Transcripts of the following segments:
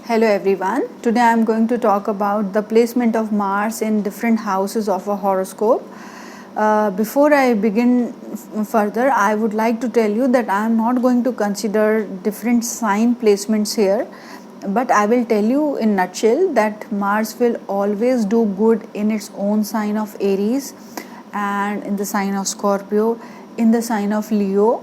Hello everyone. Today I am going to talk about the placement of Mars in different houses of a horoscope. Before I begin further, I would like to tell you that I am not going to consider different sign placements here, but I will tell you in nutshell that Mars will always do good in its own sign of Aries and in the sign of Scorpio, in the sign of Leo,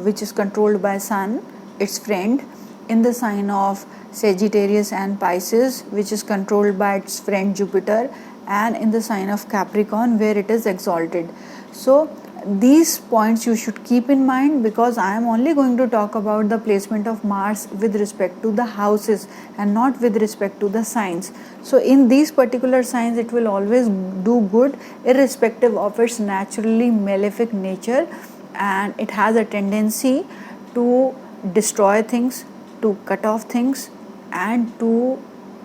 which is controlled by Sun, its friend, in the sign of Sagittarius and Pisces, which is controlled by its friend Jupiter, and in the sign of Capricorn, where it is exalted. So these points you should keep in mind, because I am only going to talk about the placement of Mars with respect to the houses and not with respect to the signs. So in these particular signs it will always do good irrespective of its naturally malefic nature, and it has a tendency to destroy things, to cut off things, and to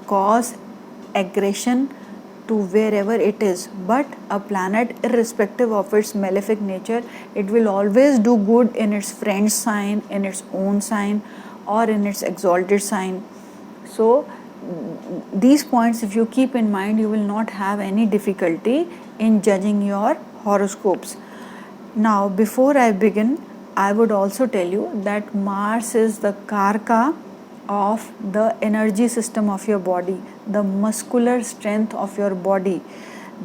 cause aggression to wherever it is. But a planet, irrespective of its malefic nature, it will always do good in its friend's sign, in its own sign, or in its exalted sign. So these points, if you keep in mind, you will not have any difficulty in judging your horoscopes. Now, before I begin, I would also tell you that Mars is the karka of the energy system of your body, the muscular strength of your body.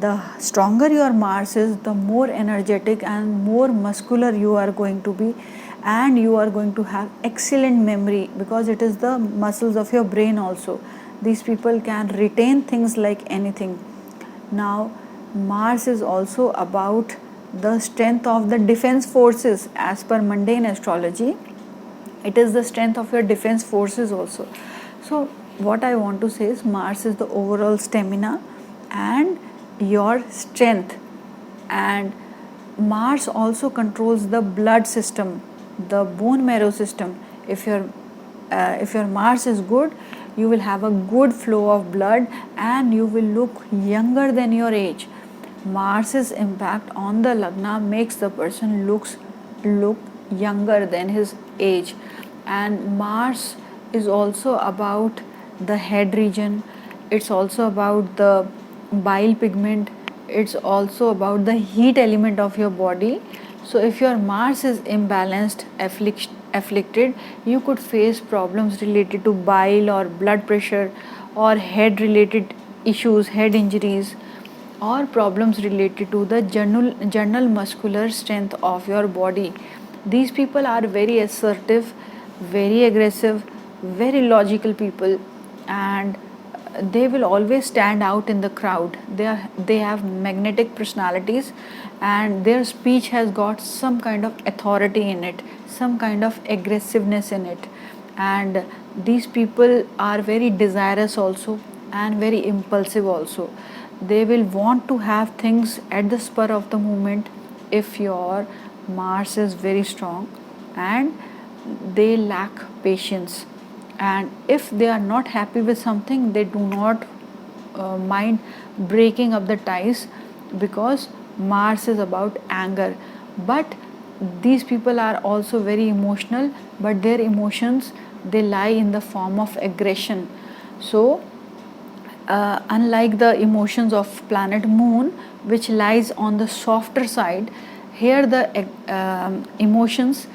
The stronger your Mars is, the more energetic and more muscular you are going to be, and you are going to have excellent memory, because it is the muscles of your brain also. These people can retain things like anything. Now, Mars is also about the strength of the defense forces as per mundane astrology. It is the strength of your defense forces also. So what I want to say is, Mars is the overall stamina and your strength, and Mars also controls the blood system, the bone marrow system. If your Mars is good, you will have a good flow of blood and you will look younger than your age. Mars's impact on the lagna makes the person look younger than his age. And Mars is also about the head region, it's also about the bile pigment, it's also about the heat element of your body. So if your Mars is imbalanced, afflicted, you could face problems related to bile or blood pressure, or head related issues, head injuries, or problems related to the general muscular strength of your body. These people are very assertive, very aggressive, very logical people, and they will always stand out in the crowd. They have magnetic personalities, and their speech has got some kind of authority in it, some kind of aggressiveness in it. And these people are very desirous also, and very impulsive also. They will want to have things at the spur of the moment if your Mars is very strong, and they lack patience. And if they are not happy with something, they do not mind breaking up the ties, because Mars is about anger. But these people are also very emotional, but their emotions, they lie in the form of aggression. So unlike the emotions of planet Moon, which lies on the softer side, here the emotions,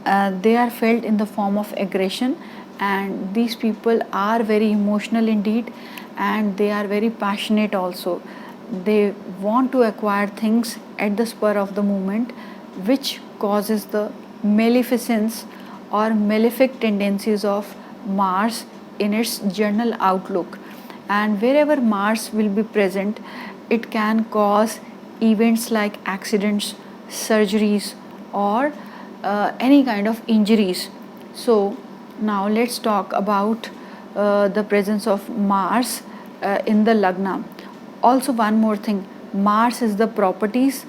they are felt in the form of aggression. And these people are very emotional indeed, and they are very passionate also. They want to acquire things at the spur of the moment, which causes the maleficence or malefic tendencies of Mars in its general outlook. And wherever Mars will be present, it can cause events like accidents, surgeries, or any kind of injuries. So now let's talk about the presence of Mars in the lagna. Also, one more thing, Mars is the properties,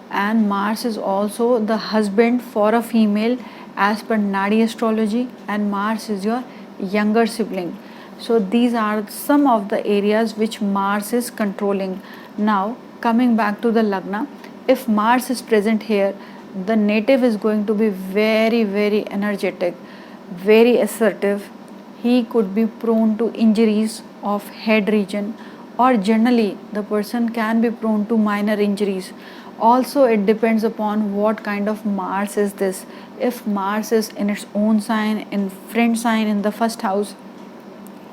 and Mars is also the husband for a female as per Nadi astrology, and Mars is your younger sibling. So these are some of the areas which Mars is controlling. Now coming back to the lagna, if Mars is present here, the native is going to be very energetic, very assertive. he could be prone to injuries of head region, or generally the person can be prone to minor injuries. Also it depends upon what kind of Mars is this. If Mars is in its own sign, in friend sign in the first house,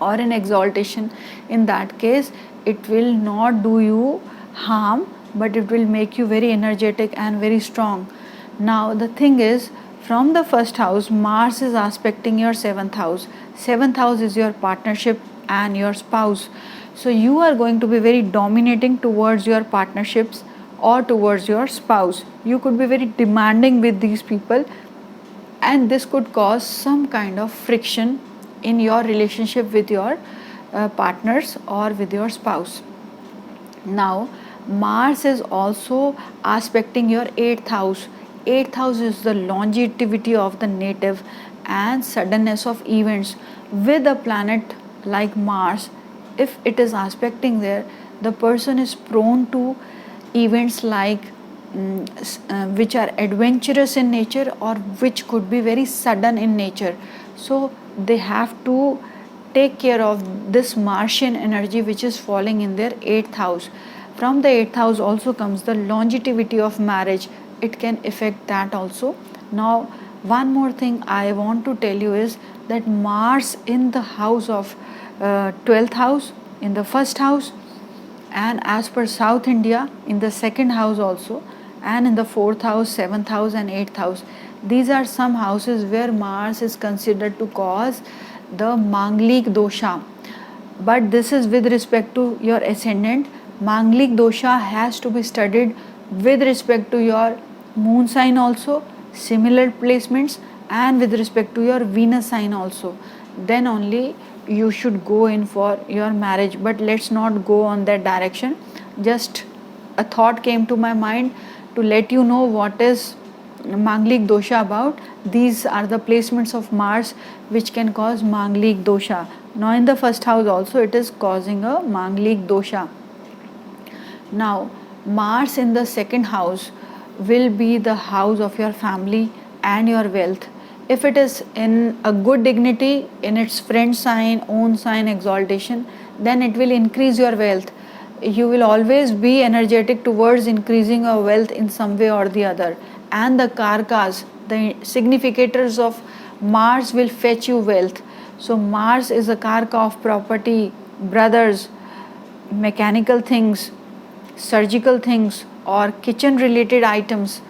or in exaltation, in that case it will not do you harm, but it will make you very energetic and very strong. Now the thing is, from the first house Mars is aspecting your seventh house. Seventh house is your partnership and your spouse. So you are going to be very dominating towards your partnerships or towards your spouse. You could be very demanding with these people, and this could cause some kind of friction in your relationship with your partners or with your spouse. Now Mars is also aspecting your 8th house. 8th house is the longevity of the native and suddenness of events. With a planet like Mars, if it is aspecting there, the person is prone to events like which are adventurous in nature or which could be very sudden in nature. So they have to take care of this Martian energy which is falling in their 8th house. From the 8th house also comes the longevity of marriage. It can affect that also. Now one more thing I want to tell you is that Mars in the house of 12th house, in the first house, and as per South India in the second house also, and in the 4th house, 7th house and 8th house. These are some houses where Mars is considered to cause the Manglik dosha. But this is with respect to your ascendant. Manglik dosha has to be studied with respect to your moon sign also, similar placements, and with respect to your Venus sign also. Then only you should go in for your marriage. But let's not go on that direction. Just a thought came to my mind to let you know what is Manglik dosha about. These are the placements of Mars which can cause Manglik dosha. Now in the first house also it is causing a Manglik dosha. Now Mars in the second house will be the house of your family and your wealth. If it is in a good dignity, in its friend sign, own sign, exaltation, then it will increase your wealth. You will always be energetic towards increasing your wealth in some way or the other. And the karkas, the significators of Mars will fetch you wealth. So Mars is a karka of property, brothers, mechanical things, surgical things, or kitchen related items.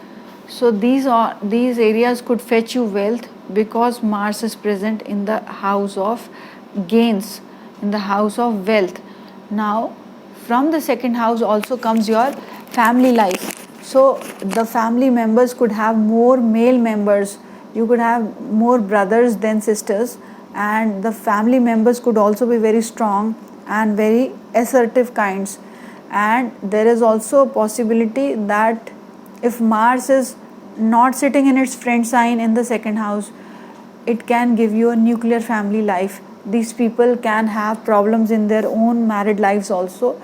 So these areas could fetch you wealth because Mars is present in the house of gains, in the house of wealth. Now from the second house also comes your family life. So the family members could have more male members. You could have more brothers than sisters, and the family members could also be very strong and very assertive kinds. And there is also a possibility that if Mars is not sitting in its friend sign in the second house, it can give you a nuclear family life. These people can have problems in their own married lives also,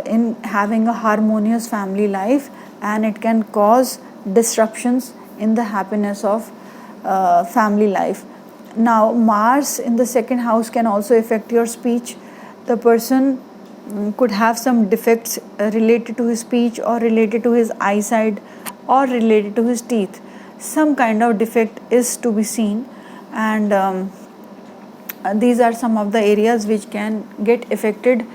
in having a harmonious family life, and it can cause disruptions in the happiness of family life. Now Mars in the second house can also affect your speech. The person could have some defects related to his speech or related to his eyesight or related to his teeth. Some kind of defect is to be seen, and these are some of the areas which can get affected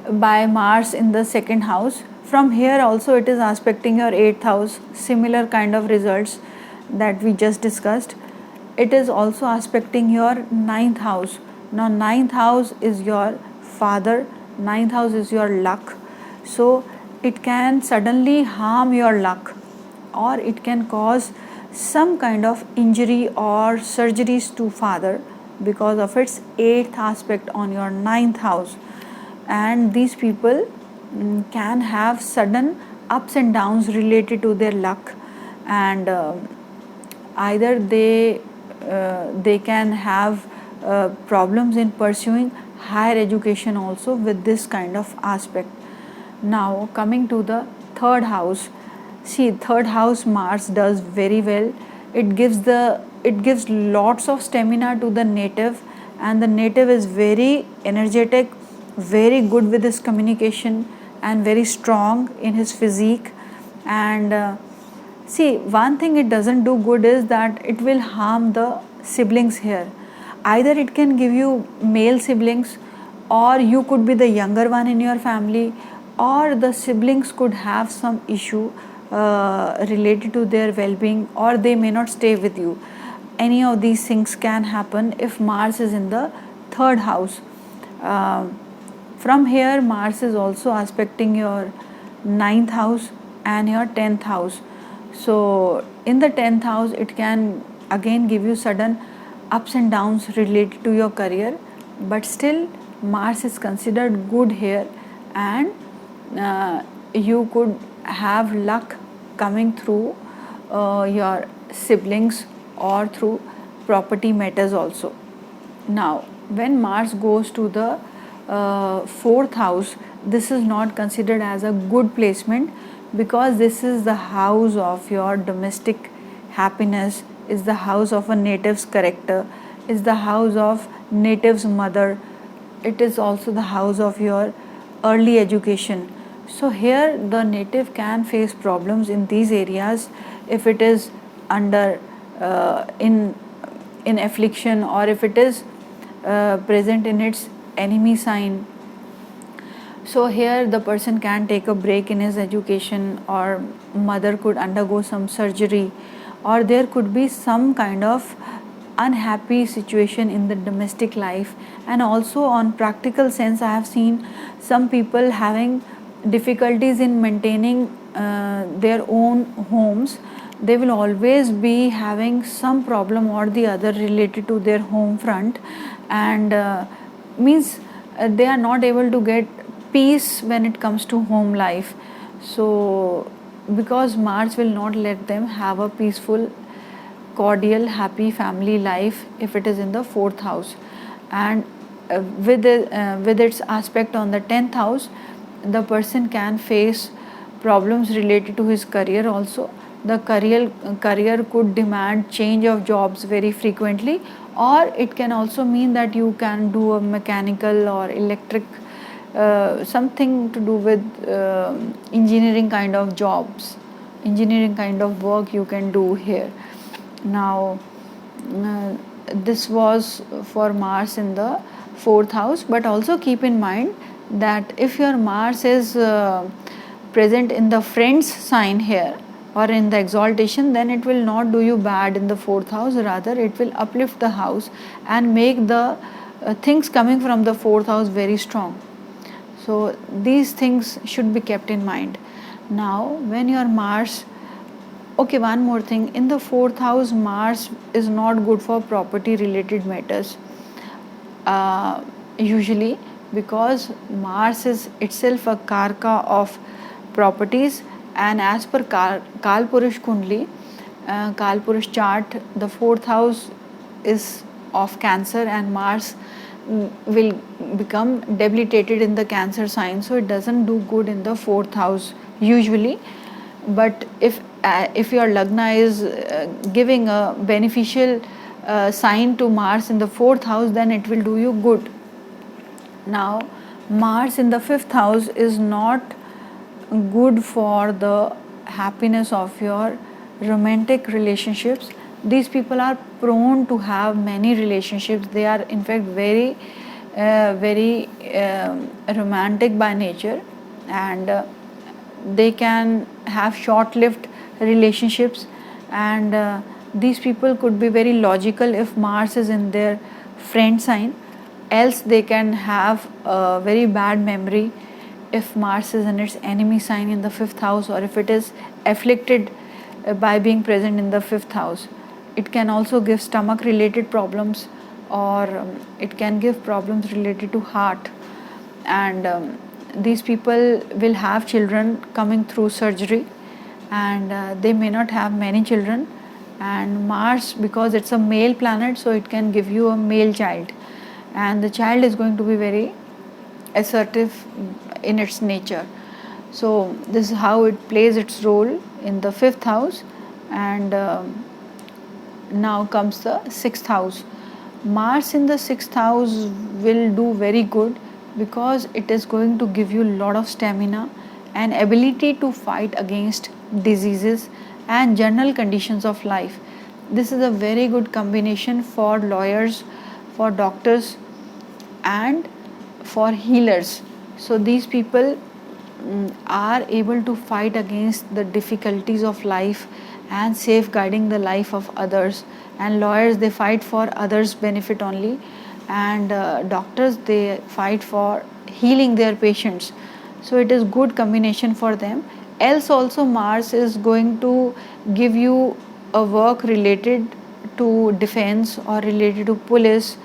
by Mars in the second house. From here also it is aspecting your 8th house, similar kind of results that we just discussed. It is also aspecting your 9th house. Now 9th house is your father, 9th house is your luck. So it can suddenly harm your luck, or it can cause some kind of injury or surgeries to father because of its 8th aspect on your 9th house. And these people can have sudden ups and downs related to their luck, and either they can have problems in pursuing higher education also with this kind of aspect. Now coming to the third house, see, third house Mars does very well. It gives lots of stamina to the native and the native is very energetic, very good with his communication, and very strong in his physique. And see, one thing it doesn't do good is that it will harm the siblings here. Either it can give you male siblings, or you could be the younger one in your family, or the siblings could have some issue related to their well-being, or they may not stay with you. Any of these things can happen if Mars is in the third house. From here, Mars is also aspecting your ninth house and your 10th house. So in the 10th house, it can again give you sudden ups and downs related to your career, but still Mars is considered good here, and you could have luck coming through your siblings or through property matters also. Now, when Mars goes to the fourth house, this is not considered as a good placement, because this is the house of your domestic happiness, is the house of a native's character, is the house of native's mother. It is also the house of your early education. So here the native can face problems in these areas if it is under in affliction, or if it is present in its enemy sign. So here the person can take a break in his education, or mother could undergo some surgery, or there could be some kind of unhappy situation in the domestic life. And also on practical sense, I have seen some people having difficulties in maintaining their own homes. They will always be having some problem or the other related to their home front, and means they are not able to get peace when it comes to home life. So because Mars will not let them have a peaceful, cordial, happy family life if it is in the fourth house. And with its aspect on the 10th house, the person can face problems related to his career also. The career could demand change of jobs very frequently, or it can also mean that you can do a mechanical or electric, something to do with engineering kind of jobs, engineering kind of work you can do here. Now this was for Mars in the fourth house, but also keep in mind that if your Mars is present in the friend's sign here, or in the exaltation, then it will not do you bad in the fourth house, rather it will uplift the house and make the things coming from the fourth house very strong. So these things should be kept in mind. Now when your Mars, okay, one more thing, in the fourth house, Mars is not good for property related matters usually, because Mars is itself a karka of properties. And as per Kalpurush Kundli, Kalpurush chart, the fourth house is of Cancer, and Mars will become debilitated in the Cancer sign, so it doesn't do good in the fourth house usually. But if your Lagna is giving a beneficial sign to Mars in the fourth house, then it will do you good. Now Mars in the fifth house is not good for the happiness of your romantic relationships. These people are prone to have many relationships. They are in fact very romantic by nature, and they can have short-lived relationships. And these people could be very logical if Mars is in their friend sign, else they can have a very bad memory if Mars is in its enemy sign in the fifth house, or if it is afflicted by being present in the fifth house. It can also give stomach related problems, or it can give problems related to heart. And these people will have children coming through surgery, and they may not have many children. And Mars, because it's a male planet, so it can give you a male child, and the child is going to be very assertive in its nature. So this is how it plays its role in the fifth house. And now comes the sixth house. Mars in the 6th house will do very good because it is going to give you a lot of stamina and ability to fight against diseases and general conditions of life. This is a very good combination for lawyers, for doctors, and for healers. So these people are able to fight against the difficulties of life and safeguarding the life of others. And lawyers, they fight for others benefit only, and doctors, they fight for healing their patients. So it is good combination for them. Else also Mars is going to give you a work related to defense or related to police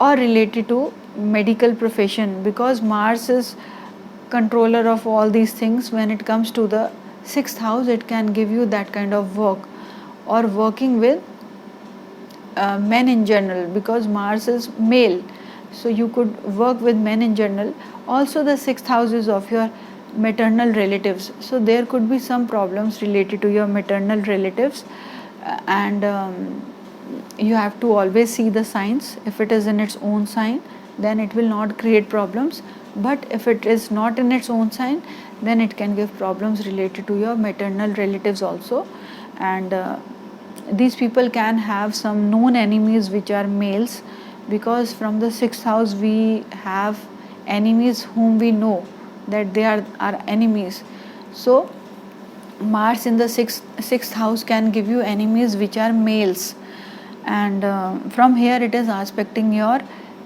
or related to medical profession, because Mars is controller of all these things. When it comes to the 6th house, it can give you that kind of work, or working with men in general, because Mars is male, so you could work with men in general. Also the 6th house is of your maternal relatives, so there could be some problems related to your maternal relatives, and you have to always see the signs. If it is in its own sign, then it will not create problems, but if it is not in its own sign, then it can give problems related to your maternal relatives also. And these people can have some known enemies which are males, because from the 6th house we have enemies whom we know that they are our enemies. So Mars in the sixth house can give you enemies which are males, and from here it is aspecting your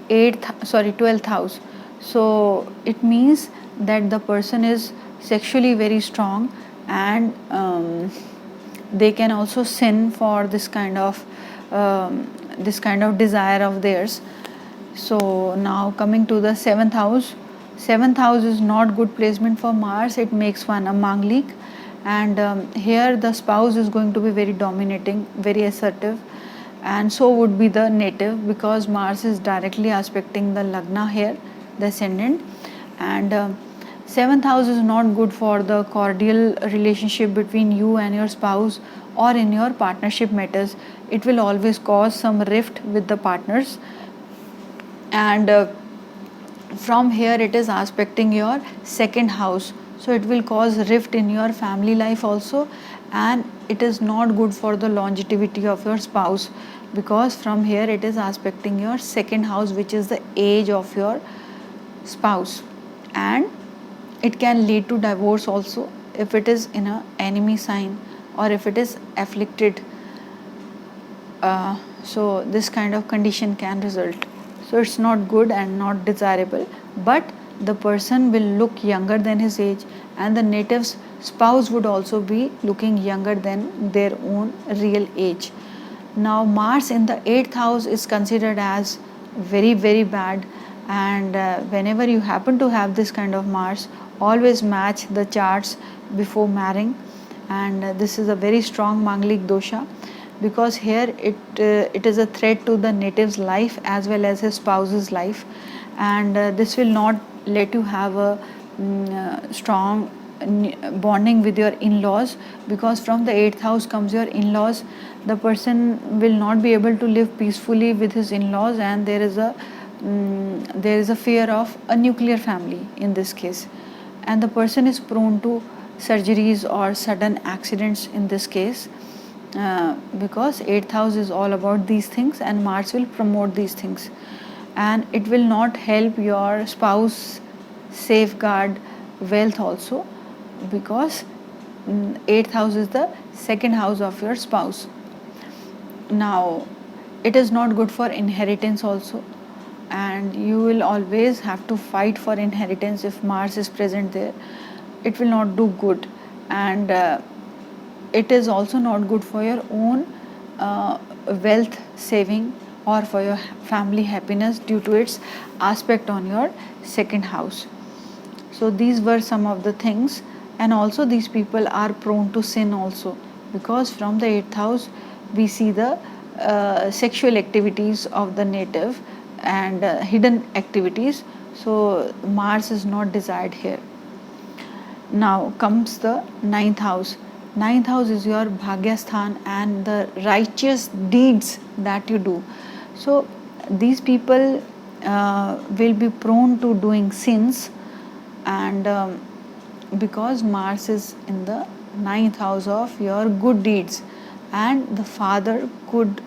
12th house. So it means that the person is sexually very strong, and they can also sin for this kind of desire of theirs. So now coming to the 7th house. 7th house is not good placement for Mars. It makes one a Manglik, and here the spouse is going to be very dominating, very assertive, and so would be the native, because Mars is directly aspecting the Lagna here, the ascendant. And 7th house is not good for the cordial relationship between you and your spouse, or in your partnership matters. It will always cause some rift with the partners, and from here it is aspecting your 2nd house, so it will cause rift in your family life also, and it is not good for the longevity of your spouse, because from here it is aspecting your 2nd house, which is the age of your spouse, and it can lead to divorce also if it is in a enemy sign, or if it is afflicted. So this kind of condition can result. So it's not good and not desirable, but the person will look younger than his age, and the native's spouse would also be looking younger than their own real age. Now Mars in the 8th house is considered as very very bad, and whenever you happen to have this kind of Mars, always match the charts before marrying, and this is a very strong Manglik dosha, because here it is a threat to the native's life as well as his spouse's life, and this will not let you have a strong bonding with your in-laws, because from the 8th house comes your in-laws. The person will not be able to live peacefully with his in-laws, and there is a fear of a nuclear family in this case, and the person is prone to surgeries or sudden accidents in this case, because 8th house is all about these things, and Mars will promote these things, and it will not help your spouse safeguard wealth also, because 8th house is the 2nd house of your spouse. Now it is not good for inheritance also, and you will always have to fight for inheritance if Mars is present there. It will not do good, and it is also not good for your own wealth saving or for your family happiness, due to its aspect on your 2nd house. So these were some of the things, and also these people are prone to sin also, because from the 8th house we see the sexual activities of the native, and hidden activities. So Mars is not desired here. Now comes the 9th house. 9th house is your Bhagyasthan and the righteous deeds that you do. So these people will be prone to doing sins, and because Mars is in the ninth house of your good deeds, and the father could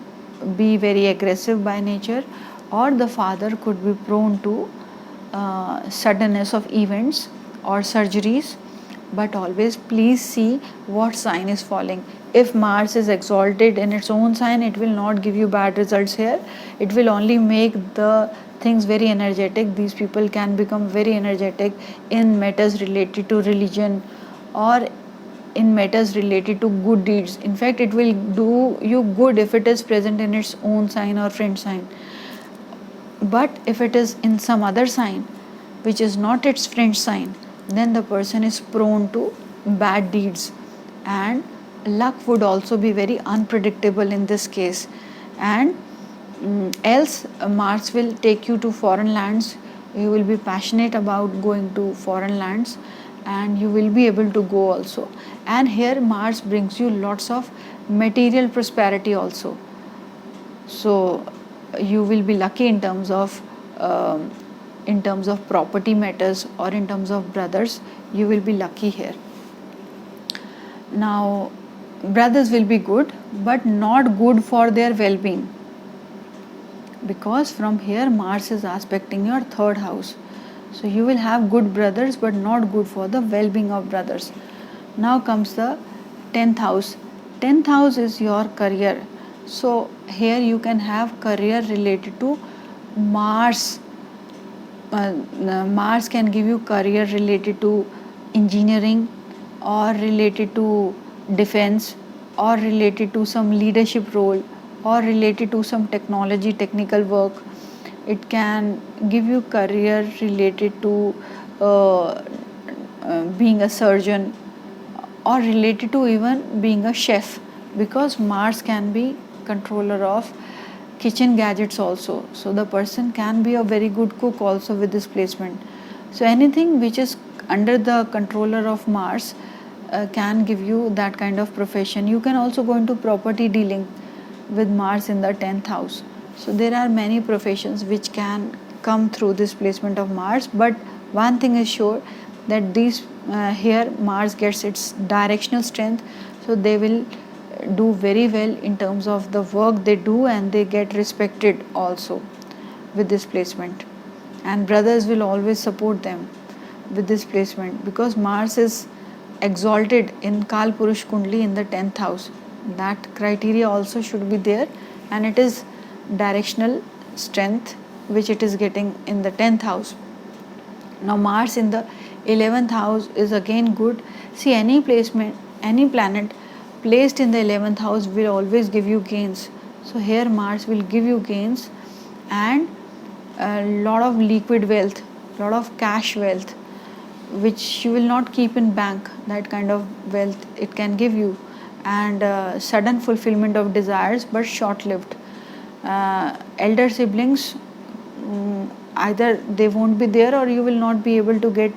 be very aggressive by nature, or the father could be prone to suddenness of events or surgeries. But always please see what sign is falling. If Mars is exalted in its own sign, it will not give you bad results here. It will only make the things very energetic. These people can become very energetic in matters related to religion or in matters related to good deeds. In fact, it will do you good if it is present in its own sign or friend sign. But if it is in some other sign which is not its friend sign, then the person is prone to bad deeds, and luck would also be very unpredictable in this case. And else Mars will take you to foreign lands. You will be passionate about going to foreign lands, and you will be able to go also. And here Mars brings you lots of material prosperity also. So you will be lucky in terms of property matters, or in terms of brothers. You will be lucky here. Now brothers will be good, but not good for their well-being, because from here Mars is aspecting your third house. So you will have good brothers, but not good for the well-being of brothers. Now comes the 10th house. 10th house is your career. So here you can have career related to Mars. Mars can give you career related to engineering, or related to defense, or related to some leadership role, or related to some technical work. It can give you career related to being a surgeon, or related to even being a chef, because Mars can be controller of kitchen gadgets also. So the person can be a very good cook also with this placement. So anything which is under the controller of Mars can give you that kind of profession. You can also go into property dealing with Mars in the 10th house. So there are many professions which can come through this placement of Mars. But one thing is sure, that these here Mars gets its directional strength, so they will do very well in terms of the work they do, and they get respected also with this placement. And brothers will always support them with this placement, because Mars is exalted in Kalpurush Kundli in the 10th house. That criteria also should be there, and it is directional strength which it is getting in the 10th house. Now Mars in the 11th house is again good. See, any placement, any planet placed in the 11th house will always give you gains. So here Mars will give you gains, and a lot of liquid wealth, lot of cash wealth, which you will not keep in bank. That kind of wealth it can give you, and sudden fulfillment of desires, but short lived. Elder siblings, either they won't be there, or you will not be able to get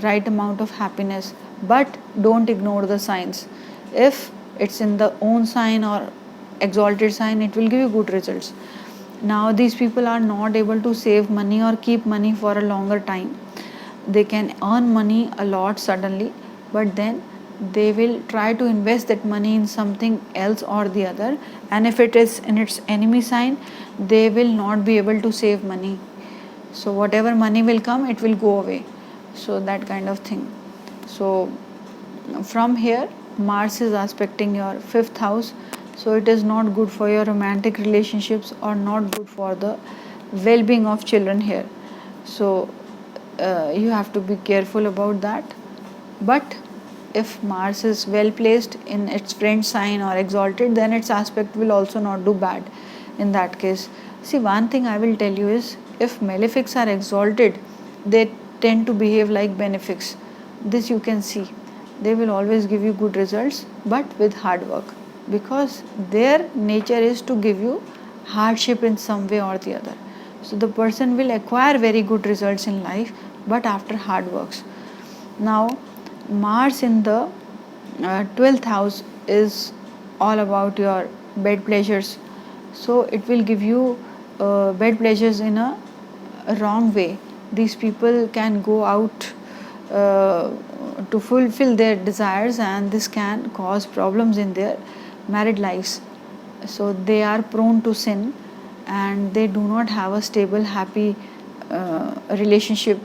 right amount of happiness. But don't ignore the signs. If it's in the own sign or exalted sign, it will give you good results. Now these people are not able to save money or keep money for a longer time. They can earn money a lot suddenly, but then they will try to invest that money in something else or the other, and if it is in its enemy sign, they will not be able to save money. So whatever money will come, it will go away. So that kind of thing. So from here Mars is aspecting your 5th house, so it is not good for your romantic relationships, or not good for the well-being of children here. So you have to be careful about that. But if Mars is well placed in its friend sign or exalted, then its aspect will also not do bad in that case. See, one thing I will tell you is, if malefics are exalted, they tend to behave like benefics. This you can see. They will always give you good results, but with hard work, because their nature is to give you hardship in some way or the other. So the person will acquire very good results in life, but after hard works. Now Mars in the 12th house is all about your bed pleasures. So it will give you bed pleasures in a wrong way. These people can go out to fulfill their desires, and this can cause problems in their married lives. So they are prone to sin, and they do not have a stable, happy relationship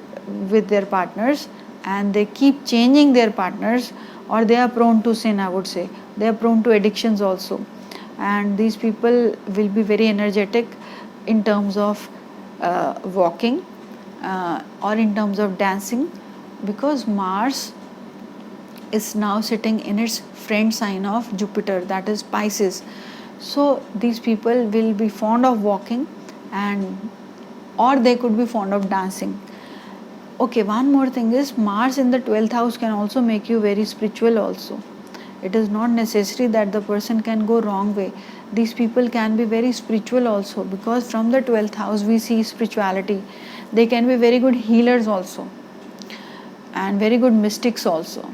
with their partners, and they keep changing their partners, or they are prone to sin, I would say. They are prone to addictions also, and these people will be very energetic in terms of walking or in terms of dancing, because Mars is now sitting in its friend sign of Jupiter, that is Pisces. So these people will be fond of walking, and or they could be fond of dancing. Okay, one more thing is Mars in the 12th house can also make you very spiritual also. It is not necessary that the person can go wrong way. These people can be very spiritual also, because from the 12th house we see spirituality. They can be very good healers also, and very good mystics also,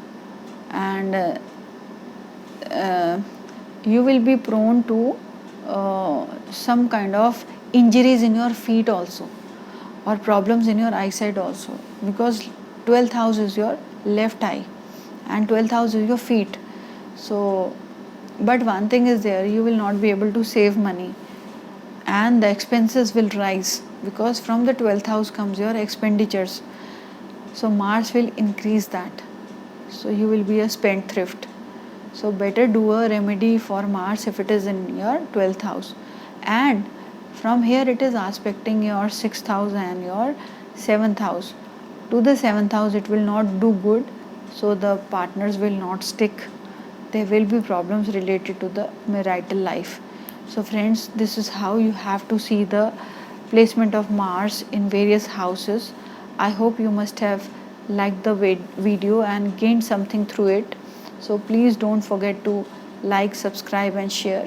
and you will be prone to some kind of injuries in your feet also, or problems in your eyesight also, because 12th house is your left eye and 12th house is your feet. So but one thing is there, you will not be able to save money, and the expenses will rise, because from the 12th house comes your expenditures. So Mars will increase that, so you will be a spendthrift. So better do a remedy for Mars if it is in your 12th house. And from here it is aspecting your 6th house and your 7th house. To the 7th house it will not do good, so the partners will not stick. There will be problems related to the marital life. So friends, this is how you have to see the placement of Mars in various houses. I hope you must have liked the video and gained something through it. So please don't forget to like, subscribe and share.